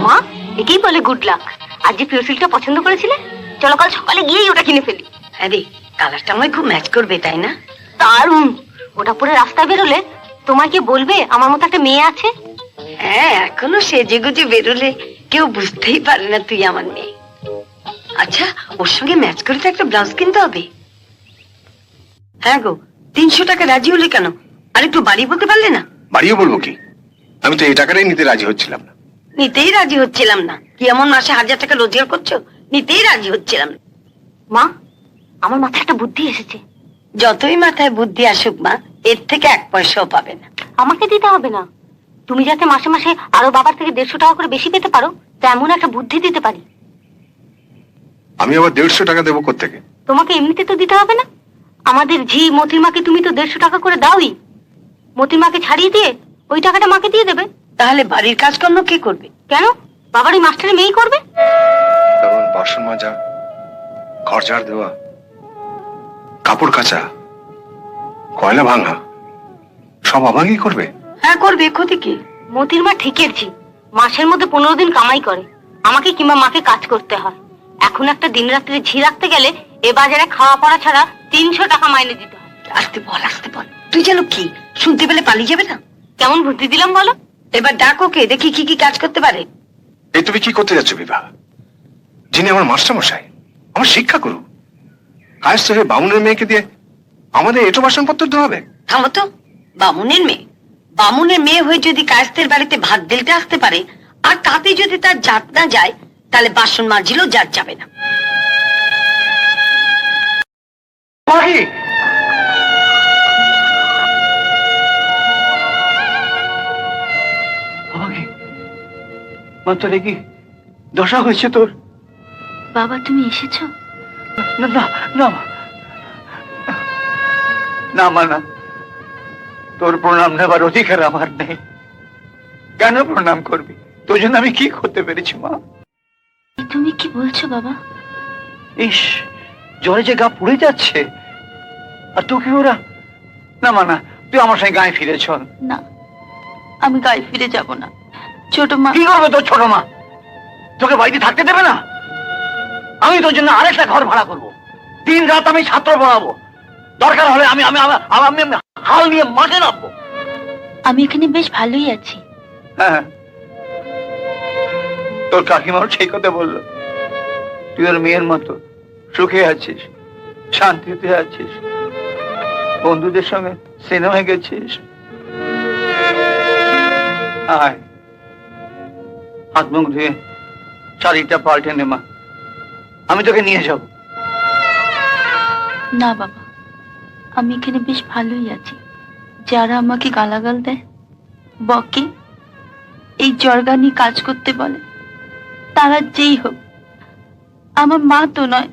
মা, একেই বলে গুড লাক। আজ যে পেন্সিলটা পছন্দ করেছিলে, চলো কাল সকালে গিয়েই ওটা কিনে ফেলি। আরে কালারটা আমায় খুব ম্যাচ করবে, তাই না? দারুণ। ওটা পরে রাস্তায় বেরোলে তোমার কি বলবে আমার মতো একটা মেয়ে আছে? হ্যাঁ, এখনো সেজে গুজে বেরোলে কেউ বুঝতেই পারে না তুই আমার মেয়ে। আচ্ছা, ওর সঙ্গে ম্যাচ করে তো একটা ব্লাউজ কিনতে হবে। হ্যাঁ গো, 300 টাকা রাজি হলে কেন? আর একটু বাড়িয়ে বলতে পারলে না? বাড়িয়ে বলবো কি, আমি তো এই টাকাটাই নিতে রাজি হচ্ছিলাম না। নিতেই রাজি হচ্ছিলাম না? কি এমন মাসে 1000 টাকা রোজগার করছো? নিতেই রাজি হচ্ছিলাম না। মা, আমার মাথায় একটা বুদ্ধি এসেছে। যতই মাথায় বুদ্ধি আসুক মা, এর থেকে 1 পয়সাও পাবে না। আমাকে দিতে হবে না, তুমি যাতে মাসে মাসে আরো বাবার থেকে 150 টাকা করে বেশি পেতে পারো, তেমন একটা বুদ্ধি দিতে পারি। আমি আবার 150 টাকা দেবো কোত্থেকে? তোমাকে এমনিতে তো দিতে হবে না। আমাদের ঝি মতির মাকে তুমি তো 150 টাকা করে দাওই। মতির মাকে ছাড়িয়ে দিয়ে ওই টাকাটা মাকে দিয়ে দেবে। তাহলে বাড়ির কাজকর্ম কে করবে? কেন, বাবার ওই মাস্টারের মেয়েই করবে। যেমন বাসন মাজা, ঘর ঝাড় দেওয়া, কাপড় কাচা, কয়লা ভাঙা, সব আমাকেই করবে। হ্যাঁ করবে, ক্ষতি কি? মতির মা ঠিকের ঝি, মাসের মধ্যে 15 দিন কামাই করে। আমাকে কিংবা মাকে কাজ করতে হয়। এখন একটা দিন রাত্রে ঝি রাখতে গেলে এ বাজারে খাওয়া পড়া ছাড়া 300 টাকা মাইনে দিতে হয়। আসতে বল, আসতে বল। তুই যেন কি শুনতে পেলে পালিয়ে যাবে না? কেমন বুদ্ধি দিলাম বলো? এবার ডাক ওকে, দেখি কি কি কাজ করতে পারে। এই তুমি কি করতে যাচ্ছ বিভা? যিনি আমার মাস্টার মশাই, আমার শিক্ষা করু, কায়স্থ হয়ে বামুনের মেয়েকে দিয়ে আমাদের এটো বাসনপত্র ধোয়া হবে? থামো তো। বামুনের মেয়ে? বামুনের মেয়ে হয়ে যদি কায়স্থের বাড়িতে ভাত ঢেলতে আসতে পারে, আর তাতে যদি তার জাত না যায়, তাহলে বাসন মাজিলেও জাত যাবে না। তোরে কি দশা হয়েছে তোর? বাবা, তুমি এসেছো? না না না না মা, না, তোর প্রণাম নেবার অধিকার আমার নেই। কেন প্রণাম করবি? তোর জন্য আমি কি করতে পেরেছি মা? তুমি কি বলছো বাবা? ইস, জ্বরে যে গা পুড়ে যাচ্ছে, আর তোকে ওরা। না মা না, তুই আমার সঙ্গে গায়ে ফিরে চল। না, আমি গায়ে ফিরে যাব না। ছোট মা। কি করবে তোর ছোট মা? তোকে বাড়িতে থাকতে দেবে না? আমি তোর জন্য আরেকটা ঘর ভাড়া করবো। 3 রাত আমি ছাত্র পড়াবো। দরকার হলে আমি আমি আমি আমি হাল নিয়ে মাঠে নামবো। আমি এখানে বেশ ভালোই আছি। হ্যাঁ, তোর কাকিমাও সেই কথা বললো। তুই ওর মেয়ের মতো সুখে আছিস, শান্তিতে আছিস, বন্ধুদের সঙ্গে সিনেমায় গেছিস। আয়, হাত মুখ ধুয়ে শাড়িটা পাল্টে নে মা, আমি তোকে নিয়ে যাব। না বাবা, আমি এখানে বেশ ভালোই আছি। যারা আমাকে গালাগাল দেয়, বকে, এই জর্গা নিয়ে কাজ করতে বলে, তারা যেই হোক, আমার মা তো নয়।